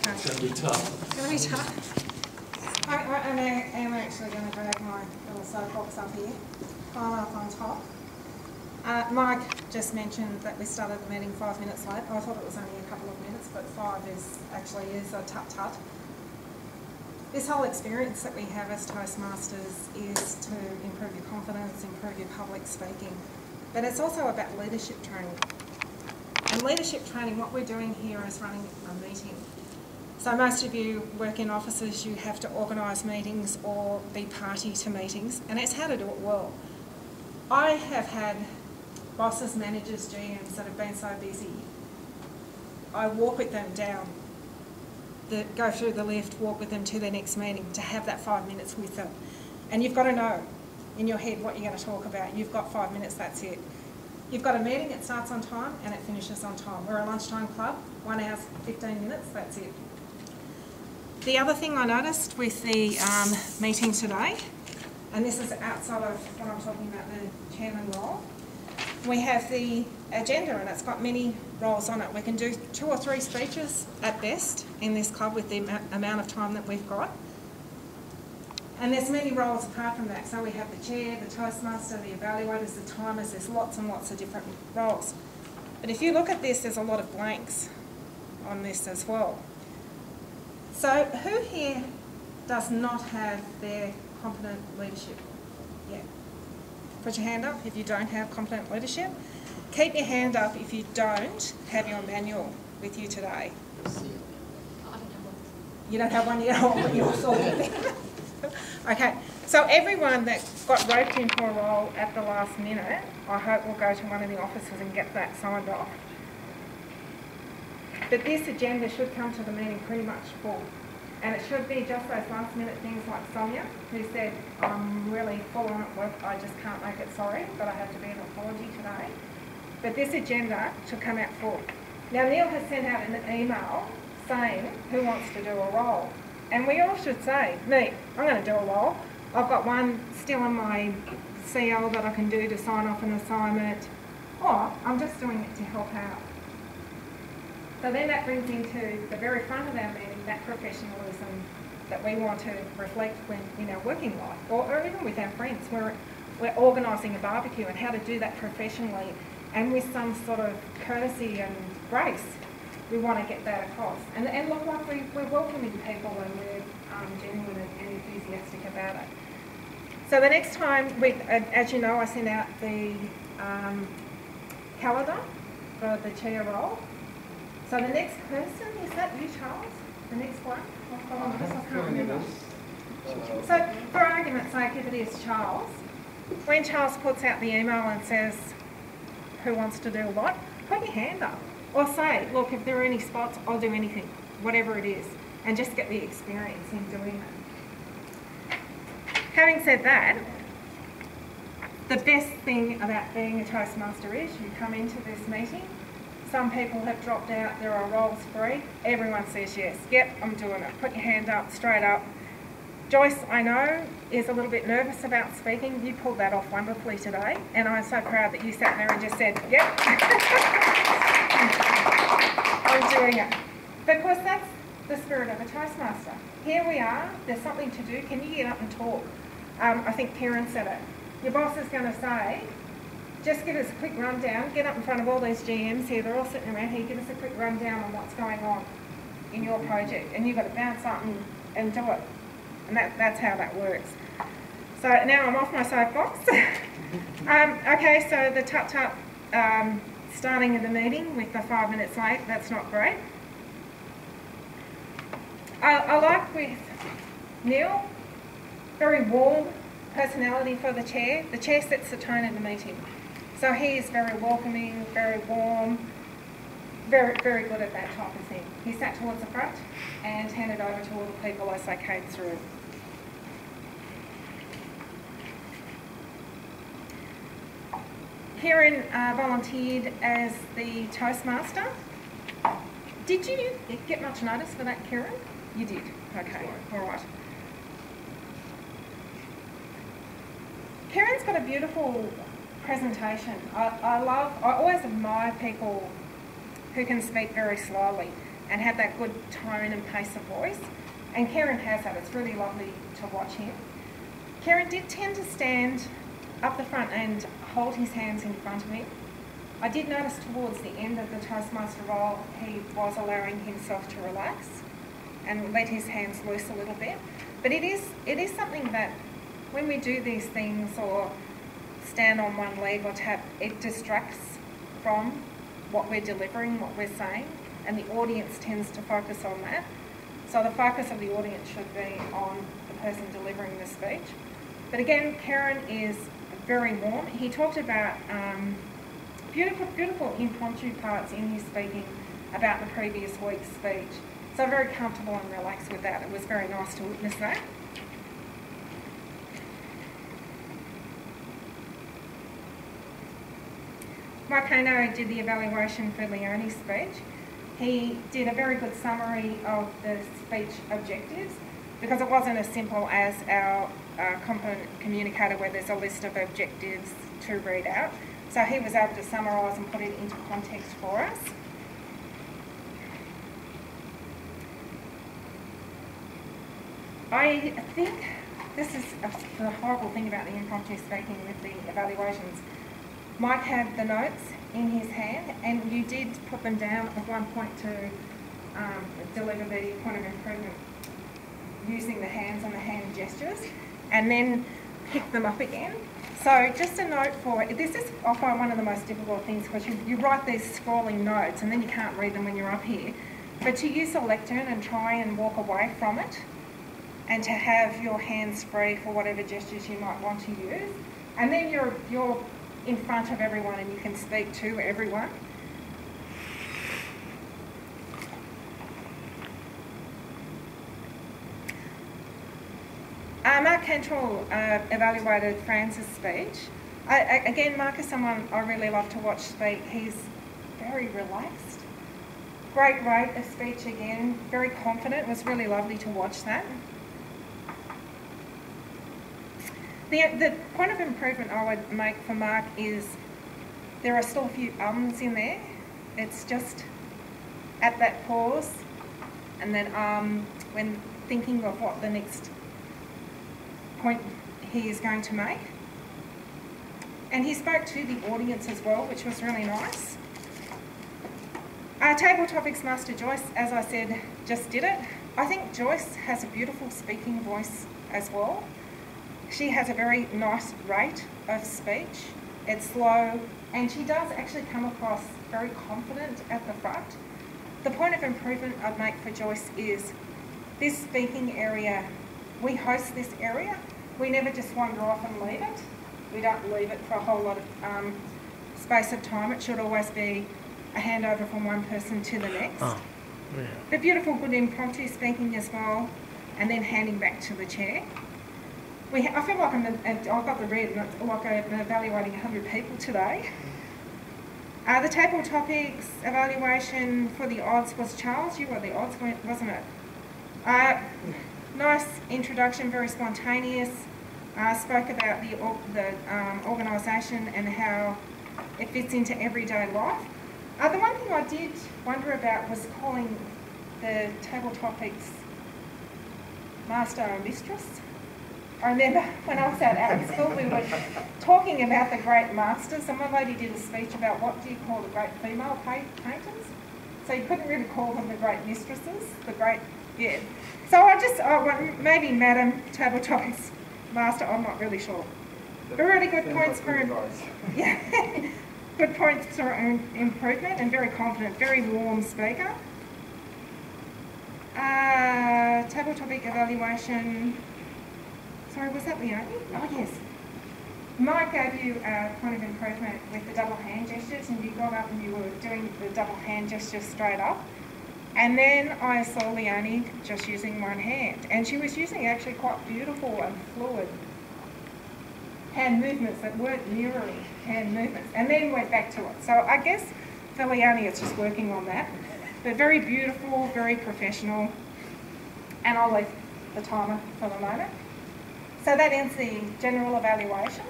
Okay. It's going to be tough. It's going to be tough. I am actually going to drag my little soapbox up here, pile up on top. Mike just mentioned that we started the meeting 5 minutes late. I thought it was only a couple of minutes, but 5 actually is a tut-tut. This whole experience that we have as Toastmasters is to improve your confidence, improve your public speaking. But it's also about leadership training. And leadership training, what we're doing here is running a meeting. So most of you work in offices, you have to organise meetings or be party to meetings, and it's how to do it well. I have had bosses, managers, GMs that have been so busy. I walk with them down, go through the lift, walk with them to their next meeting to have that 5 minutes with them. And you've got to know in your head what you're going to talk about. You've got 5 minutes, that's it. You've got a meeting, it starts on time and it finishes on time. We're a lunchtime club, 1 hour, 15 minutes, that's it. The other thing I noticed with the meeting today, and this is outside of what I'm talking about, the chairman role, we have the agenda and it's got many roles on it. We can do 2 or 3 speeches at best in this club with the amount of time that we've got. And there's many roles apart from that. So we have the chair, the Toastmaster, the evaluators, the timers, there's lots and lots of different roles. But if you look at this, there's a lot of blanks on this as well. So who here does not have their competent leadership yet? Put your hand up if you don't have competent leadership. Keep your hand up if you don't have your manual with you today. You don't have one yet? Oh, you're sorted. Okay, so everyone that got roped into a role at the last minute, I hope will go to one of the offices and get that signed off. But this agenda should come to the meeting pretty much full. And it should be just those last minute things like Sonia, who said, I'm really full on at work, I just can't make it, sorry, but I have to be an apology today. But this agenda should come out full. Now Neil has sent out an email saying who wants to do a role. And we all should say, me, I'm going to do a role. I've got one still in my CL that I can do to sign off an assignment, or I'm just doing it to help out. So then that brings into the very front of our meeting that professionalism that we want to reflect when in our working life, or even with our friends. We're organising a barbecue and how to do that professionally and with some sort of courtesy and grace. We want to get that across. And look like we're welcoming people and we're genuine and enthusiastic about it. So the next time, as you know, I sent out the calendar for the chair role. So the next person, is that you, Charles? The next one? I can't remember. So for argument's sake, if it is Charles, when Charles puts out the email and says who wants to do what, put your hand up. Or say, look, if there are any spots, I'll do anything, whatever it is, and just get the experience in doing it. Having said that, the best thing about being a Toastmaster is you come into this meeting, some people have dropped out, there are roles free, everyone says yes, yep, I'm doing it. Put your hand up, straight up. Joyce, I know, is a little bit nervous about speaking. You pulled that off wonderfully today, and I'm so proud that you sat there and just said, yep. I'm doing it. Because that's the spirit of a Toastmaster. Here we are, there's something to do, can you get up and talk? I think Karen said it. Your boss is going to say, just give us a quick rundown, get up in front of all these GMs here, they're all sitting around here, give us a quick rundown on what's going on in your project. And you've got to bounce up and do it. And that's how that works. So now I'm off my soapbox. Okay, so the tut-tut starting of the meeting with the 5 minutes late, that's not great. I like with Neil, very warm personality for the chair. The chair sets the tone of the meeting. So he is very welcoming, very warm, very, very good at that type of thing. He sat towards the front and handed over to all the people as they came through. Karen volunteered as the Toastmaster. Did you get much notice for that, Karen? You did. Okay, all right. Karen's got a beautiful presentation. I always admire people who can speak very slowly. and have that good tone and pace of voice. And Kieran has that. It's really lovely to watch him. Kieran did tend to stand up the front and hold his hands in front of him. I did notice towards the end of the Toastmaster role, he was allowing himself to relax and let his hands loose a little bit. But it is something that when we do these things or stand on one leg or tap, it distracts from what we're delivering, what we're saying, and the audience tends to focus on that. So the focus of the audience should be on the person delivering the speech. But again, Kieran is very warm. He talked about beautiful impromptu parts in his speaking about the previous week's speech. So very comfortable and relaxed with that. It was very nice to witness that. Mike Hano did the evaluation for Leonie's speech. He did a very good summary of the speech objectives because it wasn't as simple as our competent communicator where there's a list of objectives to read out. So he was able to summarise and put it into context for us. I think this is the horrible thing about the impromptu speaking with the evaluations. Mike had the notes in his hand and you did put them down at one point to deliver the point of improvement using the hands and the hand gestures and then pick them up again. So just a note for, this is often one of the most difficult things because you write these scrolling notes and then you can't read them when you're up here. But to use a lectern and try and walk away from it and to have your hands free for whatever gestures you might want to use. And then you're in front of everyone and you can speak to everyone. Mark Cantrell evaluated France's speech. Again, Mark is someone I really love to watch speak. He's very relaxed. Great rate of speech again, very confident. It was really lovely to watch that. The point of improvement I would make for Mark is there are still a few ums in there. It's just at that pause and then when thinking of what the next point he is going to make. And he spoke to the audience as well, which was really nice. Our table topics master Joyce, as I said, just did it. I think Joyce has a beautiful speaking voice as well. She has a very nice rate of speech. It's slow, and she does actually come across very confident at the front. The point of improvement I'd make for Joyce is this speaking area, we host this area. We never just wander off and leave it. We don't leave it for a whole lot of space of time. It should always be a handover from one person to the next. Oh, yeah. But beautiful, good impromptu speaking as well, and then handing back to the chair. I feel like I've got the red, and it's like I'm evaluating 100 people today. The table topics evaluation for the odds was Charles. You were the odds, wasn't it? Nice introduction, very spontaneous. Spoke about the organisation and how it fits into everyday life. The one thing I did wonder about was calling the table topics master and mistress. I remember when I was at school, we were talking about the great masters, and one lady did a speech about what do you call the great female painters? So you couldn't really call them the great mistresses, the great, yeah. So maybe Madam Table Topics Master, I'm not really sure. But really good points for, yeah, good points for improvement and very confident, very warm speaker. Table topic evaluation. Sorry, was that Leonie? Oh, yes. Mike gave you a point of improvement with the double hand gestures, and you got up and you were doing the double hand gestures straight up. And then I saw Leonie just using one hand, and she was using actually quite beautiful and fluid hand movements that weren't mirroring hand movements, and then went back to it. So I guess for Leonie it's just working on that. But very beautiful, very professional, and I'll leave the timer for the moment. So that ends the general evaluation.